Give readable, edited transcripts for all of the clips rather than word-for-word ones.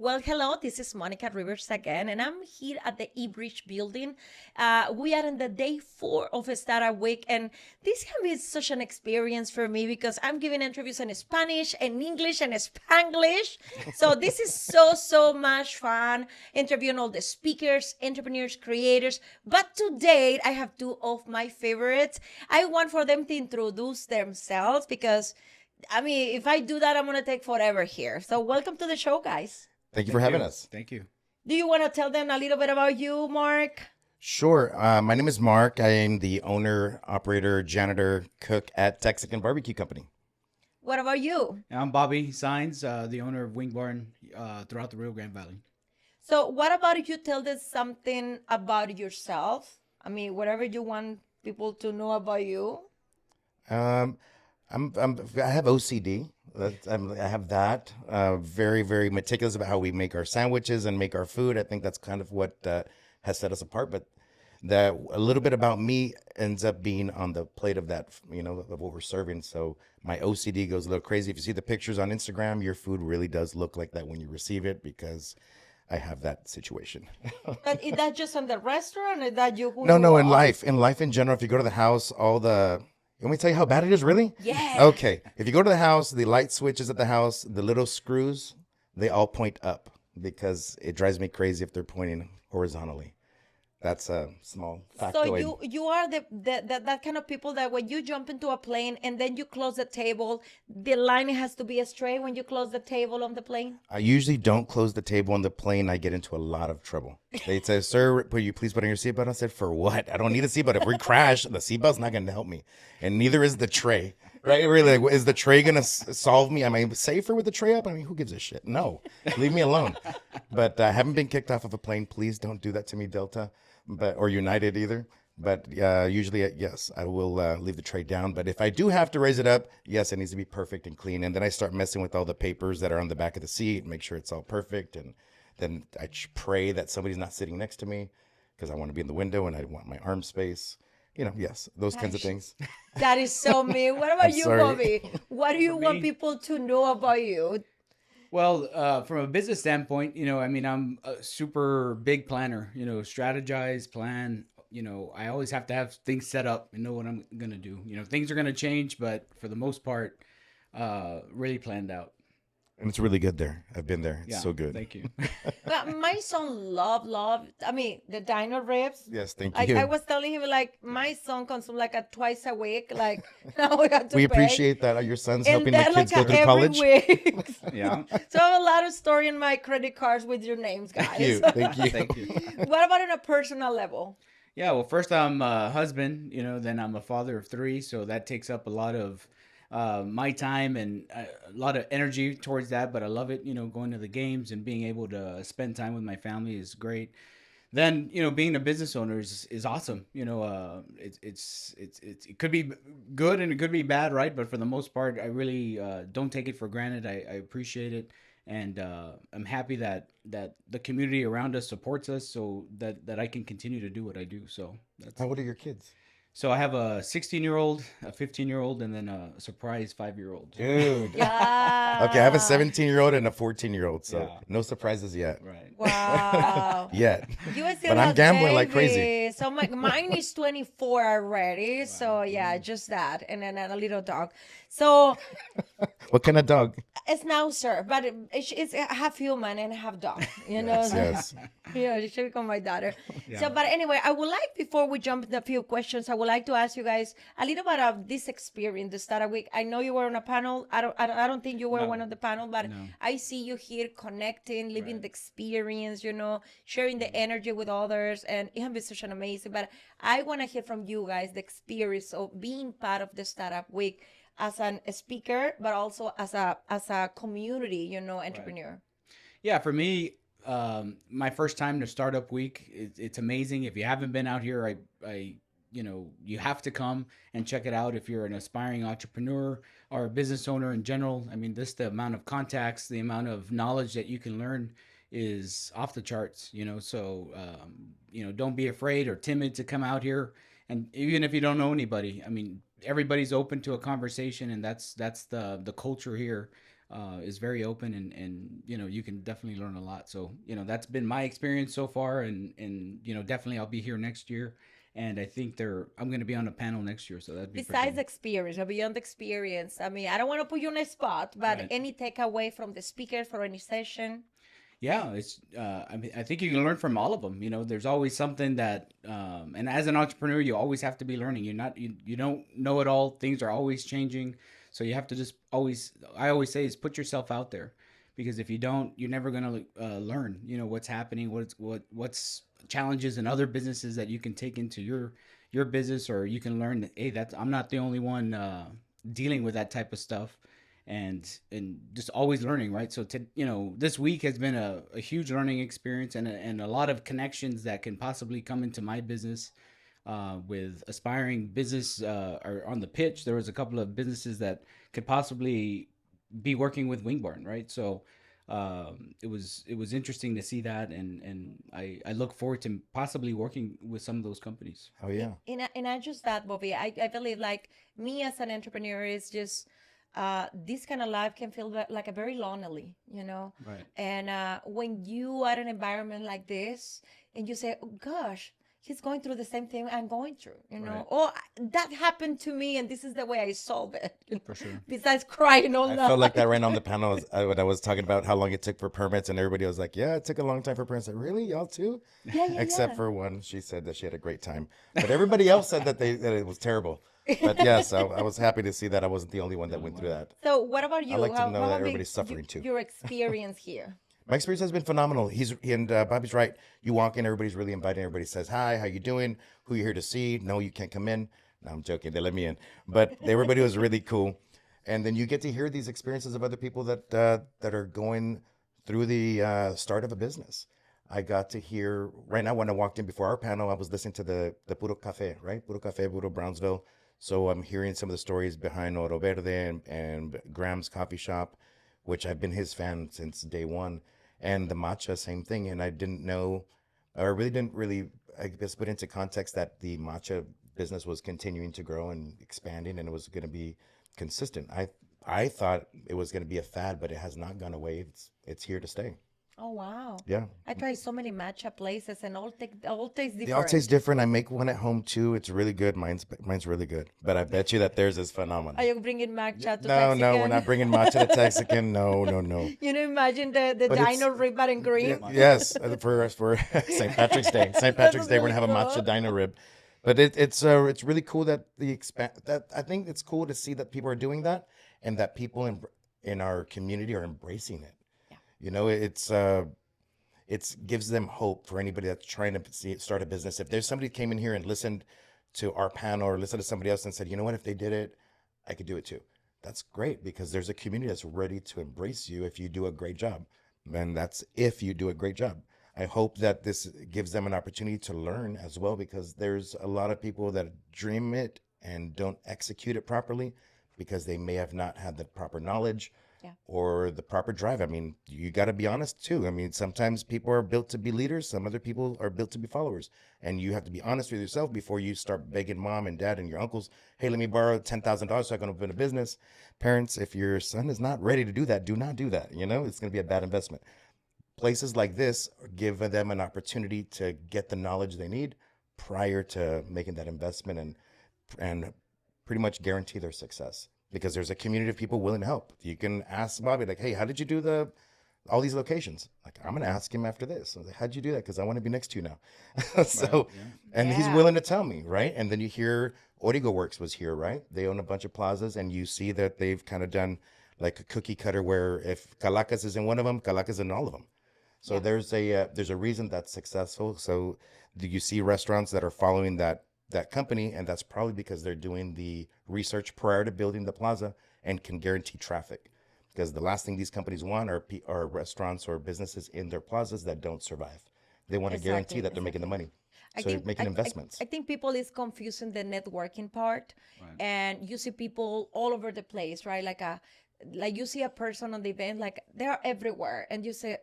Well, hello, this is Monica Rivers again, and I'm here at the eBridge building. We are in the day 4 of a Startup Week, and this can be such an experience for me because I'm giving interviews in Spanish and English and Spanglish. So this is so much fun, interviewing all the speakers, entrepreneurs, creators. But today, I have two of my favorites. I want for them to introduce themselves because if I do that, I'm going to take forever here. So welcome to the show, guys. Thank you for having us. Thank you. Do you want to tell them a little bit about you, Marc? Sure. My name is Marc. I am the owner, operator, janitor, cook at Texican BBQ company. What about you? I'm Bobby Saenz, the owner of Wing Barn throughout the Rio Grande Valley. So what about if you tell us something about yourself? Whatever you want people to know about you. I have OCD. I have that. Very, very meticulous about how we make our sandwiches and make our food. I think that's kind of what has set us apart. But a little bit about me ends up being on the plate of that, of what we're serving. So my OCD goes a little crazy. If you see the pictures on Instagram, your food really does look like that when you receive it because I have that situation. But is that just in the restaurant, or is that you? No, in life in general. If you go to the house, let me tell you how bad it is, really? Yeah. Okay. If you go to the house, the light switches at the house, the little screws, they all point up because it drives me crazy if they're pointing horizontally. That's a small factoid. So you are that kind of people that when you jump into a plane and then you close the table, the line has to be straight when you close the table on the plane? I usually don't close the table on the plane. I get into a lot of trouble. They say, "Sir, will you please put on your seatbelt?" I said, "For what? I don't need a seatbelt. If we crash, the seatbelt's not going to help me. And neither is the tray." Right? Really, is the tray going to solve me? Am I safer with the tray up? Who gives a shit? No. Leave me alone. But I haven't been kicked off of a plane. Please don't do that to me, Delta. Or United either. But usually, yes, I will leave the tray down. But if I do have to raise it up, yes, it needs to be perfect and clean. And then I start messing with all the papers that are on the back of the seat, make sure it's all perfect. And then I pray that somebody's not sitting next to me because I want to be in the window and I want my arm space. Yes, those kinds of things. That is so me. What about you, sorry. Bobby? What do you want people to know about you? Well, from a business standpoint, I'm a super big planner, strategize, plan. I always have to have things set up and know what I'm going to do. Things are going to change, but for the most part, really planned out. And it's really good there. I've been there. It's so good. Thank you. My son love, the dino ribs. Yes, thank you. I was telling him, my son consumes twice a week. Now we have to We pay. appreciate that. Your son's And helping the then kids go through every college. week. Yeah. So I have a lot of story in my credit cards with your names, guys. Thank you. Thank you. Thank you. What about on a personal level? Yeah. Well, first I'm a husband, then I'm a father of 3. So that takes up a lot of my time and a lot of energy towards that, but I love it. Going to the games and being able to spend time with my family is great. Then being a business owner is awesome. It could be good and it could be bad, right? But for the most part, I really don't take it for granted. I appreciate it, and I'm happy that the community around us supports us, so that I can continue to do what I do. So that's. How old are your kids? So I have a 16-year-old, a 15-year-old, and then a surprise 5-year-old. Dude. Yeah. Okay, I have a 17-year-old and a 14-year-old, so Yeah. no surprises yet. Right. Wow. Yet. You still But I'm have gambling like baby. crazy. So mine is 24 already. So yeah, just that. And then a little dog. So What kind of dog? it's Schnauzer, but it's half human and half dog. Yes. Yeah, she should become my daughter. Yeah. So, but anyway, I would like, before we jump into a few questions, I would like to ask you guys a little bit of this experience, the Startup Week. I know you were on a panel. I don't think you were No. one of the panel, but No. I see you here connecting, living Right. the experience, sharing the energy with others, and it has been such an amazing. But I want to hear from you guys the experience of being part of the Startup Week as a speaker, but also as a community, entrepreneur. Yeah, for me, my first time to Startup Week, it's amazing. If you haven't been out here, you have to come and check it out. If you're an aspiring entrepreneur or a business owner in general, the amount of contacts, the amount of knowledge that you can learn is off the charts. So don't be afraid or timid to come out here. And even if you don't know anybody, everybody's open to a conversation, and that's the culture here. is very open, and you can definitely learn a lot. So that's been my experience so far, and definitely I'll be here next year, and I think I'm going to be on a panel next year, so that'd be Besides pretty experience or beyond experience, I mean, I don't want to put you on a spot, but right. any takeaway from the speaker for any session? Yeah, it's I mean, I think you can learn from all of them. There's always something that and as an entrepreneur, you always have to be learning. You don't know it all. Things are always changing. So you have to just always, I always say, is put yourself out there, because if you don't, you're never going to learn, what's happening, what's challenges in other businesses that you can take into your business, or you can learn that, hey, I'm not the only one dealing with that type of stuff, and just always learning, right? So this week has been a huge learning experience, and a lot of connections that can possibly come into my business with aspiring business or on the pitch. There was a couple of businesses that could possibly be working with Wing Barn, right? So it was interesting to see that, and I look forward to possibly working with some of those companies. Oh yeah. And I just that, Bobby, I believe like me as an entrepreneur is just this kind of life can feel like a very lonely, Right. And when you are in an environment like this and you say, oh gosh, he's going through the same thing I'm going through, Right. oh, that happened to me and this is the way I solve it. For sure. Besides crying all I night. felt like that right now on the panel when I was talking about how long it took for permits, and everybody was like, "Yeah, it took a long time for permits." Like, really, y'all too? Yeah, yeah, Except yeah. for one, she said that she had a great time, but everybody else said that it was terrible. But yes, I was happy to see that I wasn't the only one that went through that. So what about I you? like to know How that have been everybody's suffering too. your experience here? My experience has been phenomenal. Bobby's right. You walk in, everybody's really inviting. Everybody says hi, how you doing? Who you here to see? No, you can't come in. No, I'm joking. They let me in, but everybody was really cool. And then you get to hear these experiences of other people that are going through the start of a business. I got to hear right now when I walked in before our panel, I was listening to the Puro Cafe, right? Puro Cafe, Puro Brownsville. So I'm hearing some of the stories behind Oro Verde and Graham's Coffee Shop, which I've been his fan since day one. And the matcha, same thing. And I didn't know, or really didn't really, I guess, put into context that the matcha business was continuing to grow and expanding, and it was going to be consistent. I thought it was going to be a fad, but it has not gone away. It's here to stay. Oh wow. Yeah. I tried so many matcha places and all taste They all different. taste different. I make one at home too. It's really good. Mine's really good. But I bet you that theirs is Are phenomenal. you bringing matcha to No, no, we're Texican? not bringing matcha to Texican. No, no, no. Imagine the But it's dino rib and cream. yes, for St. Patrick's Day. St. Patrick's Day, we're gonna have a matcha dino rib. But it's really cool that I think it's cool to see that people are doing that, and that people in our community are embracing it. Yeah. It gives them hope for anybody that's trying to start a business. If there's somebody who came in here and listened to our panel or listened to somebody else and said, you know what, if they did it, I could do it too. That's great, because there's a community that's ready to embrace you if you do a great job. And that's if you do a great job. I hope that this gives them an opportunity to learn as well, because there's a lot of people that dream it and don't execute it properly because they may have not had the proper knowledge or the proper drive. I mean, you got to be honest too. I mean, sometimes people are built to be leaders. Some other people are built to be followers. And you have to be honest with yourself before you start begging mom and dad and your uncles, hey, let me borrow $10,000 so I can open a business. Parents, if your son is not ready to do that, do not do that. It's going to be a bad investment. Places like this give them an opportunity to get the knowledge they need prior to making that investment, and pretty much guarantee their success, because there's a community of people willing to help. You can ask Bobby, like, hey, how did you do all these locations? Like, I'm going to ask him after this. I was like, how'd you do that? Because I want to be next to you now. So, and he's willing to tell me, right? And then you hear Origo Works was here, right? They own a bunch of plazas, and you see that they've kind of done like a cookie cutter where if Calacas is in one of them, Calacas is in all of them. So there's a reason that's successful. So do you see restaurants that are following that company, and that's probably because they're doing the research prior to building the plaza and can guarantee traffic. Because the last thing these companies want are restaurants or businesses in their plazas that don't survive. They want to guarantee that they're making the money. So they're making investments. I think people is confusing the networking part, and you see people all over the place, right? Like you see a person on the event, like they are everywhere, and you say,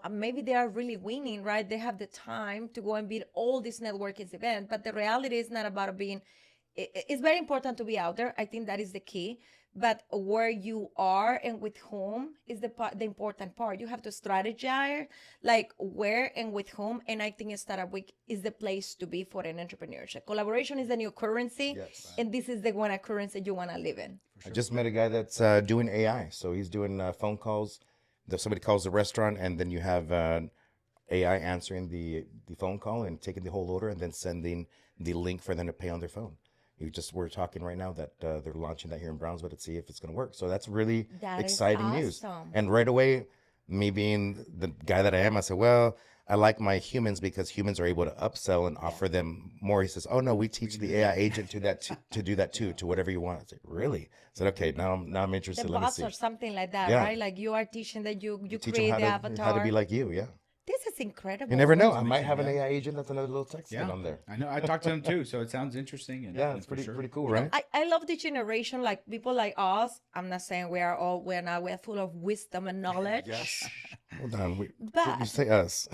maybe they are really winning, right? They have the time to go and beat all these networking events, but the reality is not about being it's very important to be out there. I think that is the key. But where you are and with whom is the important part. You have to strategize, like where and with whom. And I think Startup Week is the place to be for an entrepreneurship. Collaboration is the new currency, Yes. and this is the one currency you want to live in. I just met a guy that's doing AI. So he's doing phone calls. Somebody calls the restaurant, and then you have AI answering the phone call and taking the whole order, and then sending the link for them to pay on their phone. We're talking right now that they're launching that here in Brownsville to see if it's going to work. So that's really That is exciting news. awesome. And right away, me being the guy that I am, I said, well, I like my humans because humans are able to upsell and offer them more. He says, oh no, we teach the AI agent to do that too, to whatever you want. I said, really? I said, okay, now I'm interested. The Let me bots see. or something like that, Yeah. right? Like you are teaching that you Teach them create the how avatar. to be like you. Yeah. This is incredible. You never know. I might have an AI agent that's another little text Yeah, on there. I know. I talked to him too, so it sounds interesting. And, Yeah, and it's for pretty sure. cool, right? I love the generation, like people like us. I'm not saying we're not, we're full of wisdom and knowledge. Yes. Hold on. But- You say us.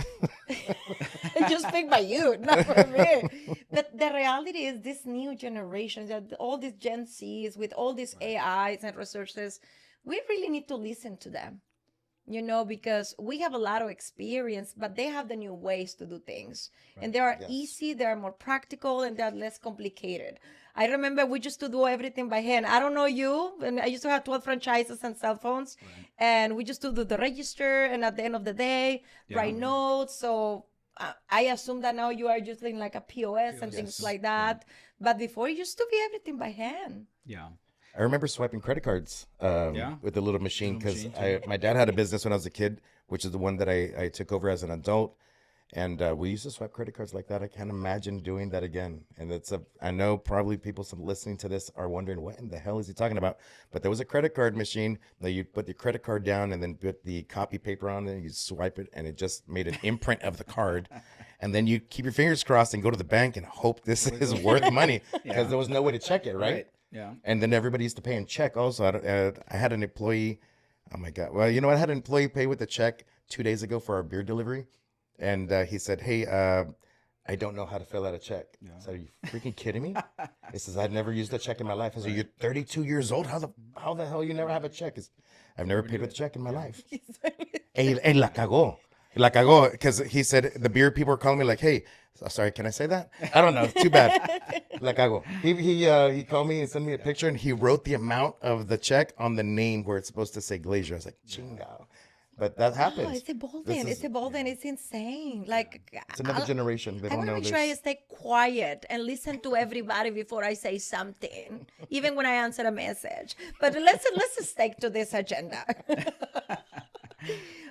I just speak by you, not for me. But the reality is this new generation, that all these Gen Zs with all these AIs and resources, we really need to listen to them. Because we have a lot of experience, but they have the new ways to do things. And they are Yes. easy, they are more practical, and they're less complicated. I remember we used to do everything by hand. I don't know you, and I used to have 12 franchises and cell phones, and we just do the register, and at the end of the day, write notes. So I assume that now you are using like a POS and things like that. But before, it used to be everything by hand. Yeah. I remember swiping credit cards with the little machine because machine, my dad had a business when I was a kid, which is the one that I took over as an adult. And we used to swipe credit cards like that. I can't imagine doing that again. And I know probably people listening to this are wondering, what in the hell is he talking about? But there was a credit card machine that you put the credit card down and then put the copy paper on it and you swipe it and it just made an imprint of the card. And then you keep your fingers crossed and go to the bank and hope this is worth money because there was no way to check it, right? Yeah. And then everybody used to pay in check also. I had an employee. Oh my God. Well, I had an employee pay with a check 2 days ago for our beer delivery. And he said, hey, I don't know how to fill out a check. I said, are you freaking kidding me? He says, I've never used a check in my life. I said, you're 32 years old. How the hell you never have a check? I've never paid with a check in my life. Hey, la cagó. La cagó. Because he said, the beer people were calling me like, hey, sorry, can I say that? I don't know. Too bad. La cagó. He called me and sent me a picture and he wrote the amount of the check on the name where it's supposed to say Glacier. I was like, chingao. But that happens. Oh, it's evolving. It's evolving. It's insane. Like It's another generation. They I don't want to know make sure I this. stay quiet and listen to everybody before I say something, even when I answer a message. But let's stick to this agenda.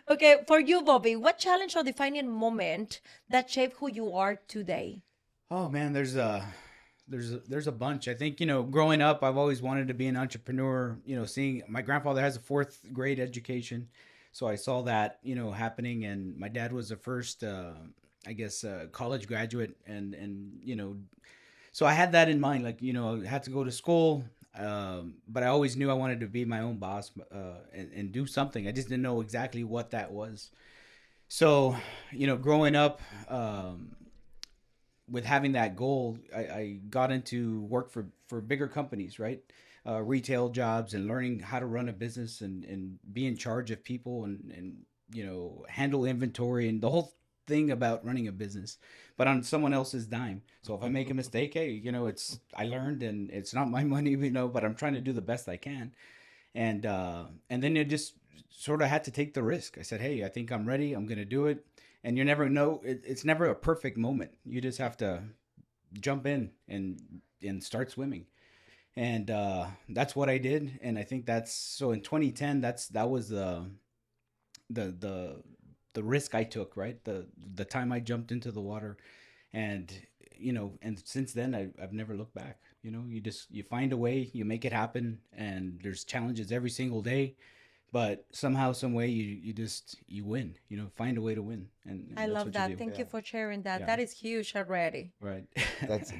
Okay, for you, Bobby, what challenge or defining moment that shaped who you are today? Oh man, there's a bunch. I think, growing up, I've always wanted to be an entrepreneur. Seeing my grandfather has a 4th grade education, so I saw that happening, and my dad was the first college graduate, and so I had that in mind, like I had to go to school, but I always knew I wanted to be my own boss and do something. I just didn't know exactly what that was. So growing up, with having that goal, I got into work for bigger companies, right? Retail jobs, and learning how to run a business and be in charge of people and handle inventory and the whole thing about running a business, but on someone else's dime. So if I make a mistake, hey, I learned and it's not my money, but I'm trying to do the best I can. And then it just sort of had to take the risk. I said, hey, I think I'm ready. I'm going to do it. And you never know. It's never a perfect moment. You just have to jump in and start swimming. And that's what I did. And I think so in 2010, that was the risk I took, right? The time I jumped into the water, and and since then I've never looked back. You find a way, you make it happen, and there's challenges every single day. But somehow, some way, you win. Find a way to win, and I that's love what that. you do. Thank you for sharing that. Yeah. That is huge already. Right.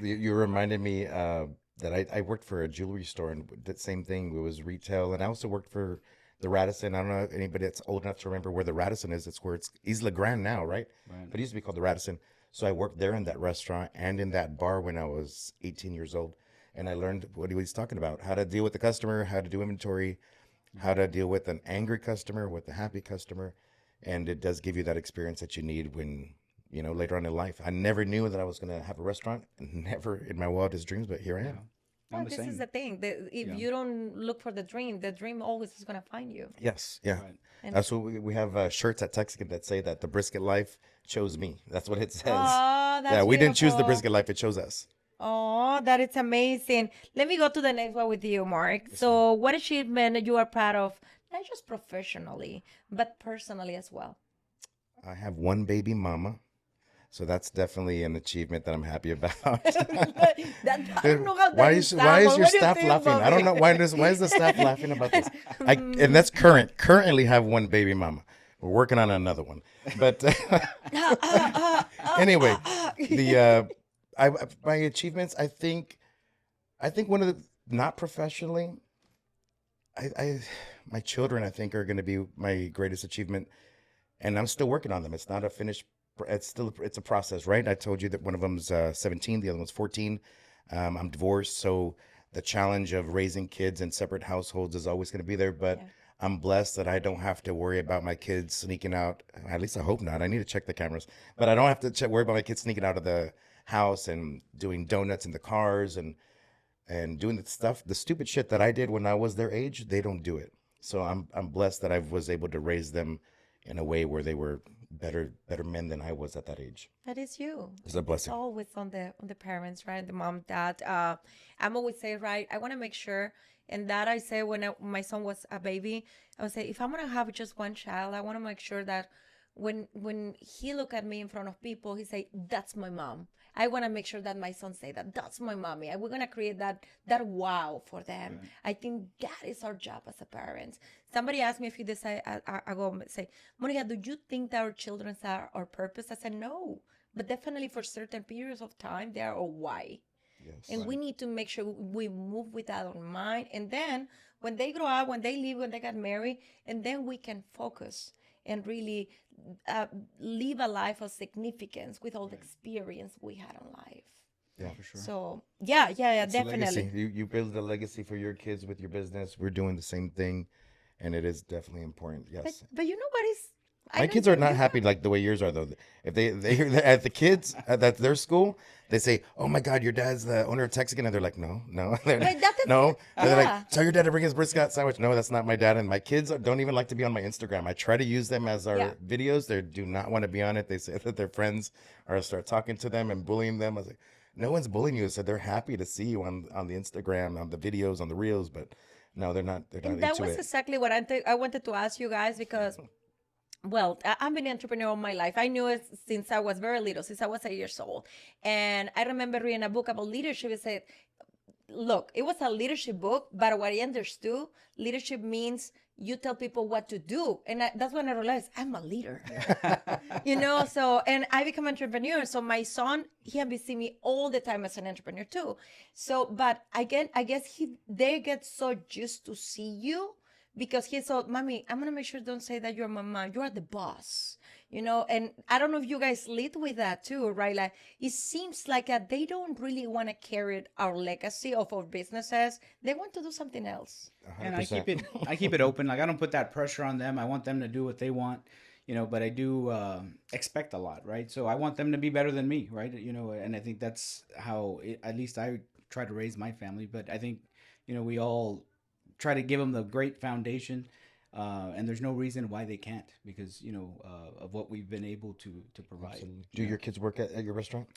You reminded me that I worked for a jewelry store, and that same thing. It was retail, and I also worked for the Radisson. I don't know if anybody that's old enough to remember where the Radisson is. It's where it's Isla Grande now, right? But it used to be called the Radisson. So I worked there in that restaurant and in that bar when I was 18 years old. and I learned what he was talking about: how to deal with the customer, how to do inventory, how to deal with an angry customer, with a happy customer, and it does give you that experience that you need when later on in life. I never knew that I was going to have a restaurant, never in my wildest dreams, but here I am. I'm Well, the this same. is the thing. If Yeah. you don't look for the dream always is going to find you. Yes, yeah. Right. And That's what we have shirts at Texican that say that the brisket life chose me. That's what it says. oh, that's Yeah, we didn't choose the beautiful. brisket life; it chose us. Oh, that is amazing. Let me go to the next one with you, Mark. So, what achievement you are proud of, not just professionally, but personally as well? I have one baby mama, so that's definitely an achievement that I'm happy about. I don't know how that why is is why is sound. your What do you staff think, laughing? I mommy? don't know why is the staff laughing about this? And that's currently have one baby mama. We're working on another one, but anyway, the my achievements. I think one of the not professionally. I my children I think are going to be my greatest achievement, and I'm still working on them. It's not a finished. It's a process, right? I told you that one of them's 17, the other one's 14. I'm divorced, so the challenge of raising kids in separate households is always going to be there. But Yeah. I'm blessed that I don't have to worry about my kids sneaking out. At least I hope not. I need to check the cameras, but I don't have to worry about my kids sneaking out of the house and doing donuts in the cars and doing the stuff, the stupid shit that I did when I was their age. They don't do it. So I'm blessed that I was able to raise them in a way where they were better men than I was at that age. That is you. It's a blessing. Always on the parents, right? The mom, dad. I'm always say, right, I want to make sure, and that I say when my son was a baby, I would say, if I'm gonna have just one child, I want to make sure that when he look at me in front of people, he say, that's my mom. I want to make sure that my son say that that's my mommy. And we're gonna create that wow for them. Right. I think that is our job as a parent. Somebody asked me a few days ago, say, Monica, do you think that our children are our purpose? I said no, but definitely for certain periods of time they are our why. Yes. And we need to make sure we move with that on mind. And then when they grow up, when they leave, when they get married, and then we can focus and really live a life of significance with all the experience we had in life. Yeah, For sure. So yeah, It's a definitely. legacy. You build a legacy for your kids with your business. We're doing the same thing, and it is definitely important. Yes. But nobody's. My kids are not happy like the way yours are though. If they hear at the kids at their school, they say, "Oh my God, your dad's the owner of Texican," and they're like, "No, no, But that's no." And they're Yeah. like, "Tell your dad to bring his brisket sandwich." No, that's not my dad. And my kids don't even like to be on my Instagram. I try to use them as our Yeah. videos. They do not want to be on it. They say that their friends are start talking to them and bullying them. I was like, "No one's bullying you." So they're happy to see you on the Instagram, on the videos, on the reels, but no, they're not. They're not And that into was it. exactly what I wanted to ask you guys because, well, I've been an entrepreneur all my life. I knew it since I was very little, since I was 8 years old. And I remember reading a book about leadership. It said, look, it was a leadership book, but what I understood, leadership means you tell people what to do. And that's when I realized I'm a leader. So, and I become an entrepreneur. So my son, he has been seeing me all the time as an entrepreneur too. So, but again, I guess they get so used to see you because he thought, Mommy, I'm going to make sure don't say that you're my mom. You are the boss, and I don't know if you guys lead with that too, right? Like it seems like they don't really want to carry our legacy of our businesses. They want to do something else. And I 100%. keep it open. Like I don't put that pressure on them. I want them to do what they want, but I do expect a lot, right? So I want them to be better than me, right? And I think that's how at least I try to raise my family. But I think, we all try to give them the great foundation. And there's no reason why they can't because, of what we've been able to provide. Absolutely. Do your kids work at your restaurant?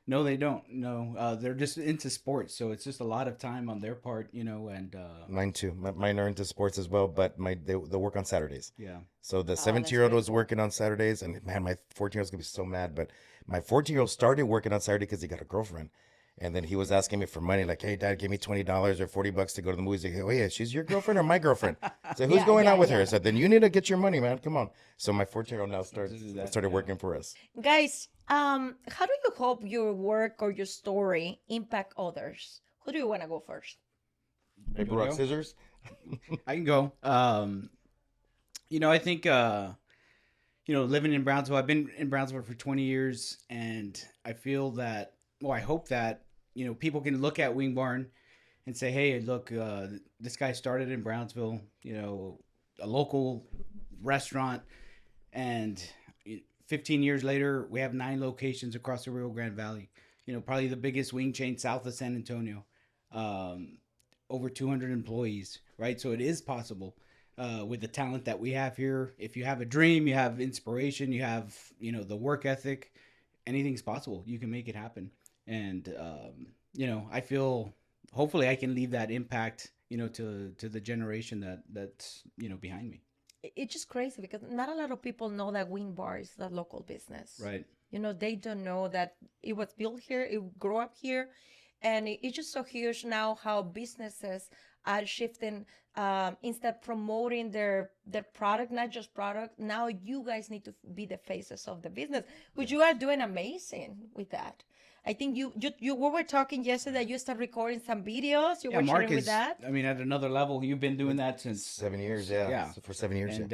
No, they don't. No, they're just into sports. So it's just a lot of time on their part, and Mine too. Mine are into sports as well, but they'll work on Saturdays. yeah. So the that's 17-year-old was beautiful. working on Saturdays, and man, my 14-year-old's gonna be so mad. But my 14-year-old started working on Saturday because he got a girlfriend, and then he was asking me for money, like, "Hey, Dad, give me $20 or $40 to go to the movies." Like, "Oh yeah, she's your girlfriend or my girlfriend?" So who's Yeah, going yeah, out with yeah. her? I said, "Then you need to get your money, man. Come on." So my 14-year-old now started Yeah. working for us. Guys, how do you hope your work or your story impact others? Who do you want to go first? Paper, wanna rock, go? scissors. I can go. I think living in Brownsville, I've been in Brownsville for 20 years, and I feel that, I hope that people can look at Wing Barn and say, hey, look, this guy started in Brownsville, a local restaurant, and 15 years later, we have 9 locations across the Rio Grande Valley. Probably the biggest wing chain south of San Antonio. Over 200 employees, right? So it is possible with the talent that we have here. If you have a dream, you have inspiration, you have, the work ethic, anything's possible. You can make it happen. And, I feel hopefully I can leave that impact, to the generation that's, behind me. It's just crazy because not a lot of people know that Wing Bar is a local business. Right. They don't know that it was built here, it grew up here, and it's just so huge now how businesses are shifting. Instead promoting their product, not just product, now you guys need to be the faces of the business, which you are doing amazing with that. I think you we were talking yesterday. You started recording some videos. You were Marc sharing with that. I mean, at another level, you've been doing that since 7 years. Yeah. So for 7 years. And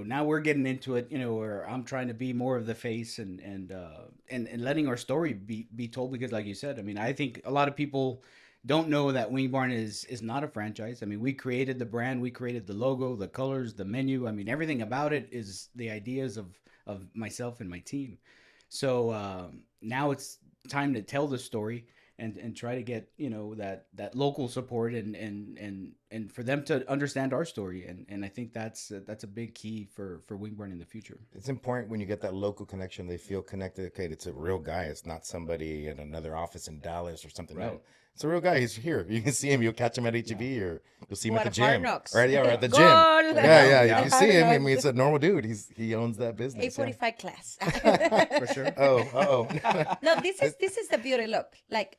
now we're getting into it. Where I'm trying to be more of the face and letting our story be told, because, like you said, I mean, I think a lot of people don't know that Wing Barn is not a franchise. I mean, we created the brand, we created the logo, the colors, the menu. I mean, everything about it is the ideas of myself and my team. So now it's time to tell the story and try to get that local support and for them to understand our story. And I think that's a big key for Wing Barn in the future. It's important when you get that local connection, they feel connected. Okay, it's a real guy. It's not somebody in another office in Dallas or something. Right. No, it's a real guy. He's here. You can see him. You'll catch him at HEB or you'll see him at the Hard gym. Knocks. Right? Yeah, or at the Goal. gym. Yeah. Yeah. If you see him, I mean, it's a normal dude. He owns that business. 8:45 class. For sure. Oh. No, this is the beauty. Look, like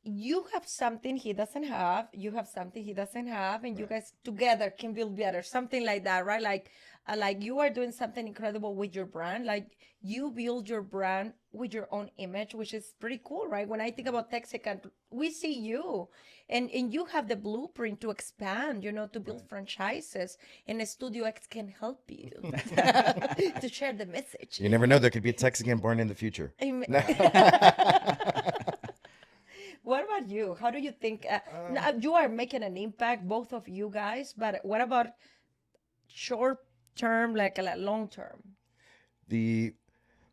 you have something he doesn't have, you have something he doesn't have, and you guys together can build better. Something like that, right? Like you are doing something incredible with your brand. Like you build your brand with your own image, which is pretty cool, right? When I think about Texican, we see you, and you have the blueprint to expand, to build franchises, and Studio X can help you to share the message. You never know. There could be a Texican born in the future. What about you? How do you think now you are making an impact, both of you guys, but what about short term, like long term?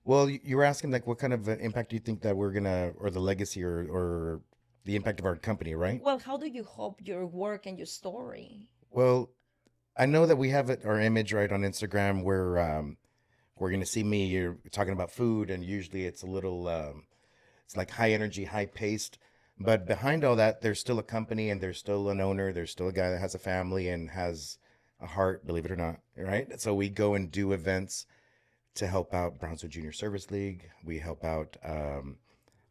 Well, you were asking like what kind of impact do you think that we're gonna, or the legacy or the impact of our company, right? Well, how do you hope your work and your story? Well, I know that we have our image right on Instagram where we're gonna see me. You're talking about food, and usually it's a little it's like high energy, high paced. But behind all that, there's still a company and there's still an owner. There's still a guy that has a family and has a heart, believe it or not, right? So we go and do events to help out Brownsville Junior Service League. We help out, I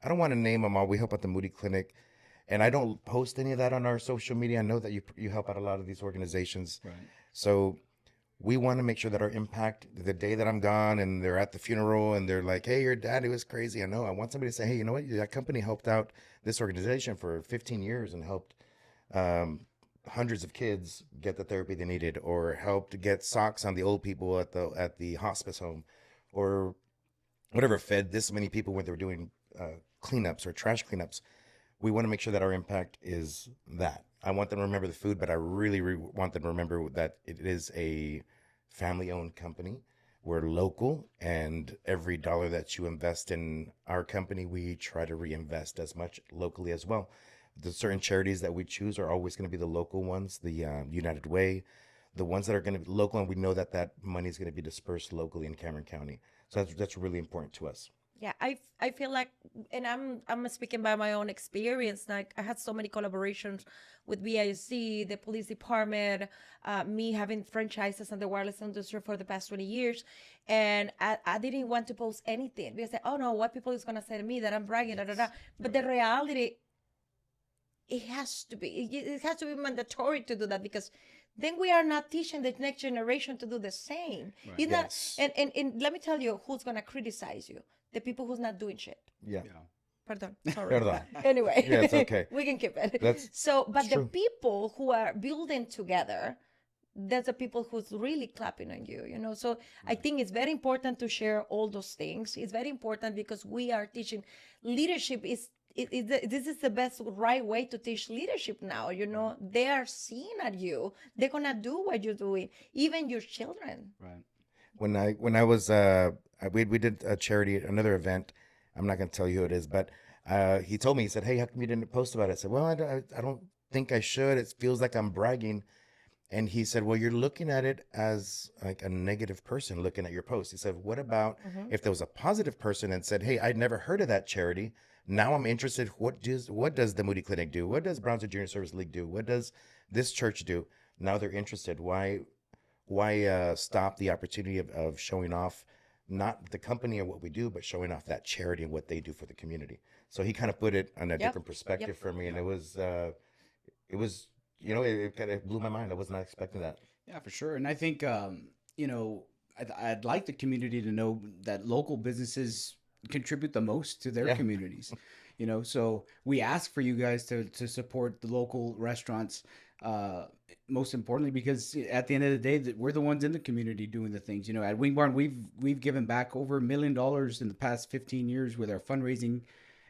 don't want to name them all. We help out the Moody Clinic. And I don't post any of that on our social media. I know that you help out a lot of these organizations. Right. So we want to make sure that our impact, the day that I'm gone and they're at the funeral and they're like, hey, your dad, it was crazy. I know. I want somebody to say, hey, you know what? That company helped out this organization for 15 years and helped hundreds of kids get the therapy they needed, or helped get socks on the old people at the hospice home, or whatever, fed this many people when they were doing cleanups or trash cleanups. We want to make sure that our impact is that. I want them to remember the food, but I really want them to remember that it is a family-owned company. We're local, and every dollar that you invest in our company, we try to reinvest as much locally as well. The certain charities that we choose are always going to be the local ones, the United Way, the ones that are going to be local, and we know that money is going to be dispersed locally in Cameron County. So that's really important to us. Yeah, I feel like, and I'm speaking by my own experience. Like I had so many collaborations with BCIC, the police department, me having franchises in the wireless industry for the past 20 years, and I didn't want to post anything because oh no, what people is gonna say to me that I'm bragging, da da da. But the reality, it has to be mandatory to do that, because then we are not teaching the next generation to do the same. Right. It's Yes. not, and let me tell you who's gonna criticize you. The people who's not doing shit. Yeah. Pardon. Sorry. Pardon. Anyway. Yeah, it's okay. We can keep it. That's but the true. people who are building together, that's the people who's really clapping on you, So I think it's very important to share all those things. It's very important because we are teaching leadership this is the best right way to teach leadership now. You know, they are seeing at you. They're gonna do what you're doing, even your children. Right. When I was we did a charity, another event. I'm not gonna tell you who it is, but he told me, he said, "Hey, how come you didn't post about it?" I said, "Well, I don't think I should. It feels like I'm bragging." And he said, "Well, you're looking at it as like a negative person looking at your post." He said, "What about if there was a positive person and said, 'Hey, I'd never heard of that charity. Now I'm interested. What does the Moody Clinic do? What does Brownsville Junior Service League do? What does this church do?' Now they're interested. Why stop the opportunity of showing off not the company or what we do, but showing off that charity and what they do for the community?" So he kind of put it on a different perspective for me, and it was it kind of blew my mind. I was not expecting that. Yeah, for sure. And I think, I'd like the community to know that local businesses contribute the most to their communities. So we ask for you guys to support the local restaurants, most importantly, because at the end of the day, we're the ones in the community doing the things. At Wing Barn, we've given back over $1 million in the past 15 years with our fundraising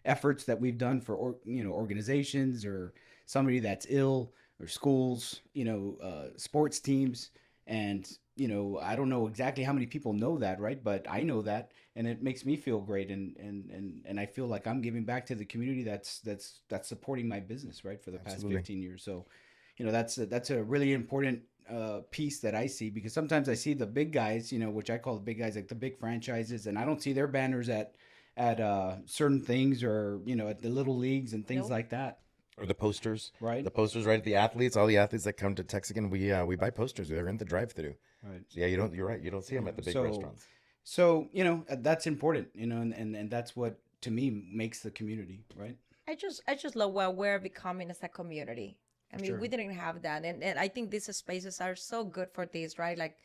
efforts that we've done for organizations or somebody that's ill, or schools, sports teams. And, I don't know exactly how many people know that, right? But I know that, and it makes me feel great. And I feel like I'm giving back to the community that's supporting my business, right, for the past 15 years. So, that's a really important piece that I see, because sometimes I see the big guys, which I call the big guys, like the big franchises, and I don't see their banners at certain things, or, at the little leagues and things like that. Or the posters, right? The posters, right? The athletes, all the athletes that come to Texican, we buy posters. They're in the drive-through. Right. So yeah, you're right. You don't see them at the big restaurants. So that's important, and that's what to me makes the community, right? I just love what we're becoming as a community. I mean, we didn't have that, and I think these spaces are so good for this, right? Like,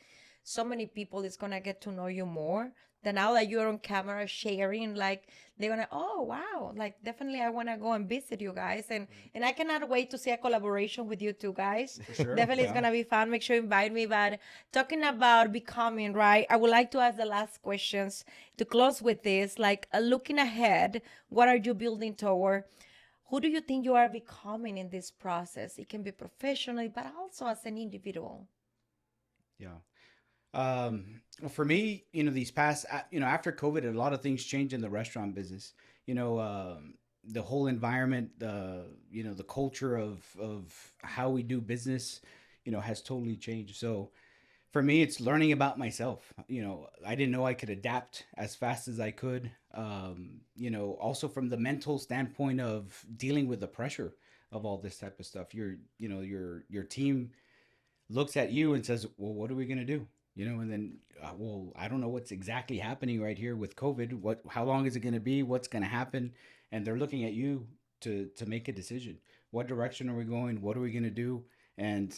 so many people is gonna get to know you more. Then now that you're on camera sharing, like, they're gonna, oh wow, like, definitely I wanna go and visit you guys, and I cannot wait to see a collaboration with you two guys. For sure. Definitely, it's gonna be fun. Make sure you invite me. But talking about becoming, right? I would like to ask the last questions to close with this. Like, looking ahead, what are you building toward? Who do you think you are becoming in this process? It can be professionally, but also as an individual. Yeah. Well, for me, these past, after COVID, a lot of things changed in the restaurant business. The whole environment, the culture of how we do business, has totally changed. So for me, it's learning about myself. I didn't know I could adapt as fast as I could. Also from the mental standpoint of dealing with the pressure of all this type of stuff. Your team looks at you and says, well, what are we going to do? And then, well, I don't know what's exactly happening right here with COVID. How long is it going to be? What's going to happen? And they're looking at you to make a decision. What direction are we going? What are we going to do? And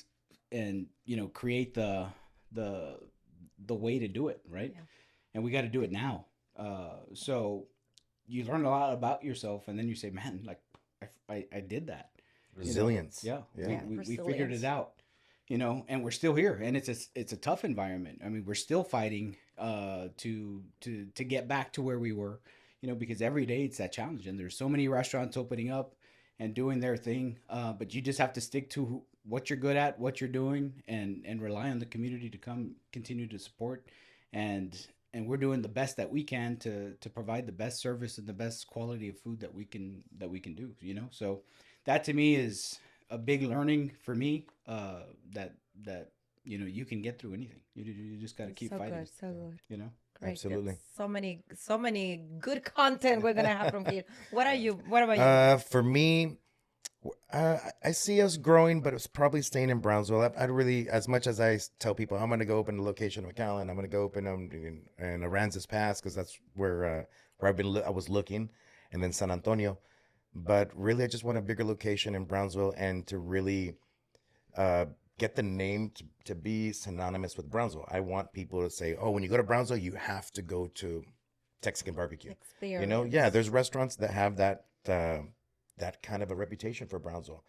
create the way to do it, right? Yeah. And we got to do it now. So you learn a lot about yourself, and then you say, man, like I did that. Resilience. Yeah. We figured it out. And we're still here, and it's a tough environment. I mean, we're still fighting to get back to where we were, because every day it's that challenge, and there's so many restaurants opening up and doing their thing. But you just have to stick to what you're good at, what you're doing, and rely on the community to continue to support. And we're doing the best that we can to provide the best service and the best quality of food that we can do. So that to me is a big learning for me, that you can get through anything. You just got to keep fighting. So good. Great. Absolutely. That's so many good content we're gonna have from here. What about you? For me, I see us growing, but it's probably staying in Brownsville. I'd really, as much as I tell people I'm going to go open a location in McAllen, I'm going to go open in Aransas Pass, because that's where I was looking, and then San Antonio. But really, I just want a bigger location in Brownsville, and to really get the name to be synonymous with Brownsville. I want people to say, oh, when you go to Brownsville, you have to go to Texican BBQ. Experience. There's restaurants that have that kind of a reputation for Brownsville.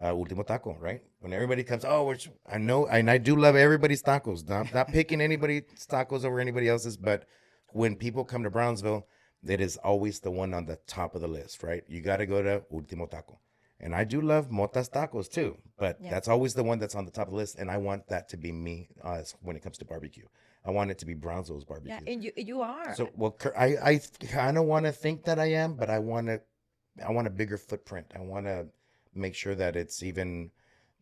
Ultimo Taco, right? When everybody comes, I know, and I do love everybody's tacos. Not picking anybody's tacos over anybody else's, but when people come to Brownsville, it is always the one on the top of the list, right? You got to go to Último Taco. And I do love Motas Tacos too, but that's always the one that's on the top of the list. And I want that to be me when it comes to barbecue. I want it to be Brownsville's barbecue. Yeah, and you are. So, well, I kind of want to think that I am, but I want a bigger footprint. I want to make sure that it's even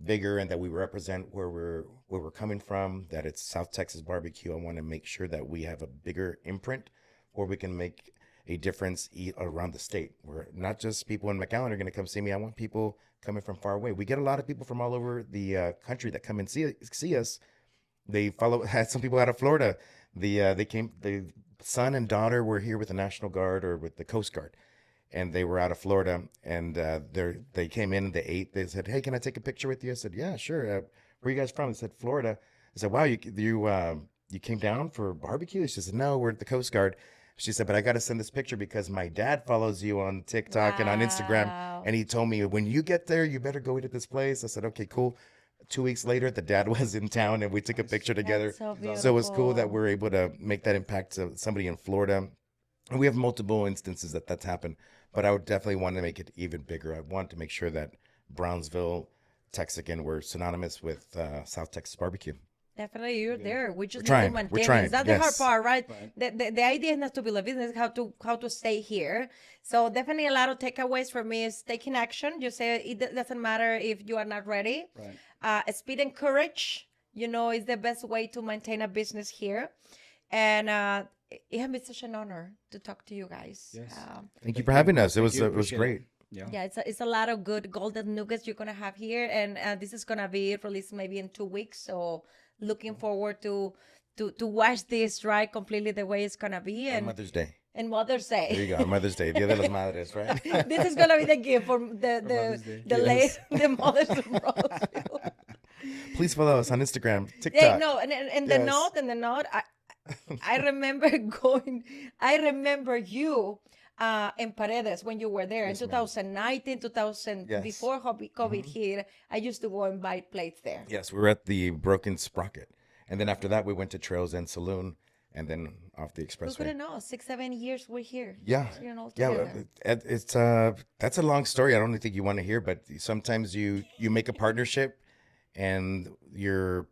bigger and that we represent where we're coming from, that it's South Texas barbecue. I want to make sure that we have a bigger imprint where we can make a difference around the state, where not just people in McAllen are going to come see me. I want people coming from far away. We get a lot of people from all over the country that come and see us. They had some people out of Florida. The son and daughter were here with the National Guard or with the Coast Guard, and they were out of Florida, and they came in, they ate. They said, "Hey, can I take a picture with you?" I said, "Yeah, sure." Where are you guys from? They said, "Florida." I said, "Wow, you came down for barbecue?" She said, "No, we're at the Coast Guard." She said, "But I got to send this picture because my dad follows you on TikTok and on Instagram. And he told me, when you get there, you better go eat at this place." I said, "Okay, cool." 2 weeks later, the dad was in town and we took a picture together. So it was cool that we're able to make that impact to somebody in Florida. And we have multiple instances that's happened, but I would definitely want to make it even bigger. I want to make sure that Brownsville, Texican were synonymous with South Texas barbecue. Definitely, you're there. We just We're need to trying. maintain it. That's the hard part, right? The idea is not to build a business, how to stay here. So definitely a lot of takeaways for me is taking action. You say it doesn't matter if you are not ready. Speed and courage, is the best way to maintain a business here. And it has been such an honor to talk to you guys. Yes. Thank you for having us. It was great. Yeah, it's a lot of good golden nuggets you're gonna have here, and this is gonna be released maybe in 2 weeks. So looking forward to watch this right completely the way it's gonna be. And Mother's Day. And Mother's Day. There you go, Mother's Day, Dia de las Madres, right? This is gonna be the gift for the mothers of Brownsville. Please follow us on Instagram, TikTok. Yeah, no, and the note. I remember I remember you in Paredes when you were there in 2019, 2000, before COVID hit. I used to go and buy plates there. Yes, we were at the Broken Sprocket. And then after that, we went to Trails End Saloon and then off the expressway. Who could know? 6-7 years we're here. Yeah. It's that's a long story. I don't think you want to hear, but sometimes you make a partnership and you're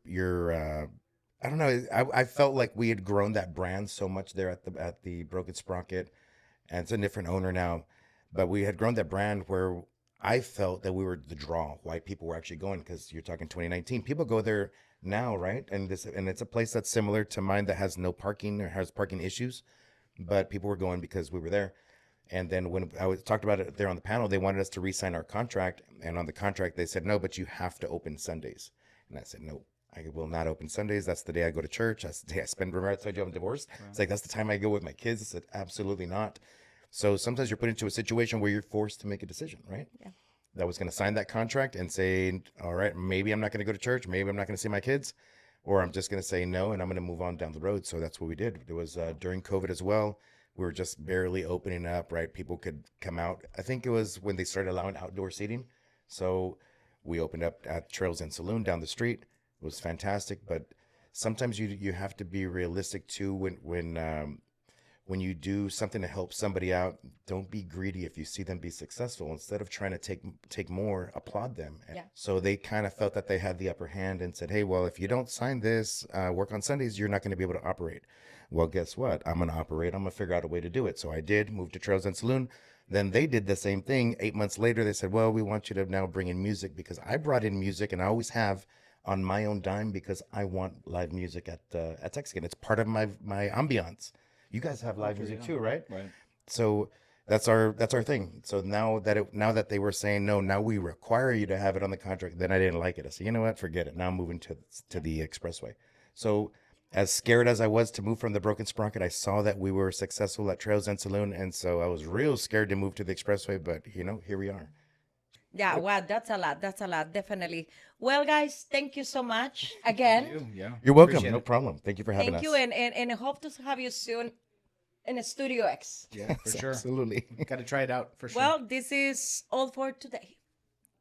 I don't know. I felt like we had grown that brand so much there at the Broken Sprocket, and it's a different owner now, but we had grown that brand where I felt that we were the draw, why people were actually going, because you're talking 2019. People go there now, right? And it's a place that's similar to mine that has no parking or has parking issues, but people were going because we were there. And then when I talked about it there on the panel, they wanted us to re-sign our contract, and on the contract they said, "No, but you have to open Sundays." And I said, "No, I will not open Sundays. That's the day I go to church. That's the day I spend." Remember I told you I'm divorced? Right. It's like, that's the time I go with my kids. I said, absolutely not. So sometimes you're put into a situation where you're forced to make a decision, right? Yeah. That was going to sign that contract and say, all right, maybe I'm not going to go to church. Maybe I'm not going to see my kids, or I'm just going to say no, and I'm going to move on down the road. So that's what we did. It was during COVID as well. We were just barely opening up, right? People could come out. I think it was when they started allowing outdoor seating. So we opened up at Trails End Saloon down the street. It was fantastic, but sometimes you have to be realistic too when you do something to help somebody out. Don't be greedy if you see them be successful. Instead of trying to take more, applaud them. Yeah. So they kind of felt that they had the upper hand and said, "Hey, well, if you don't sign this, work on Sundays, you're not going to be able to operate." Well, guess what? I'm going to operate. I'm going to figure out a way to do it. So I did move to Trails End Saloon. Then they did the same thing. 8 months later, they said, "Well, we want you to now bring in music," because I brought in music, and I always have, on my own dime, because I want live music at Texican. It's part of my ambiance. You guys have live music too, right? Right. So that's our thing. So now that they were saying no, now we require you to have it on the contract. Then I didn't like it. I said, you know what? Forget it. Now I'm moving to the expressway. So as scared as I was to move from the Broken Sprocket, I saw that we were successful at Trails End Saloon, and so I was real scared to move to the expressway. But here we are. Yeah, wow, that's a lot, definitely. Well, guys, thank you so much again. Thank you. Yeah, you're welcome. No problem. Thank you for having us. Thank you, and I hope to have you soon in a Studio X. Yeah, for sure. Absolutely. Got to try it out for sure. Well, this is all for today.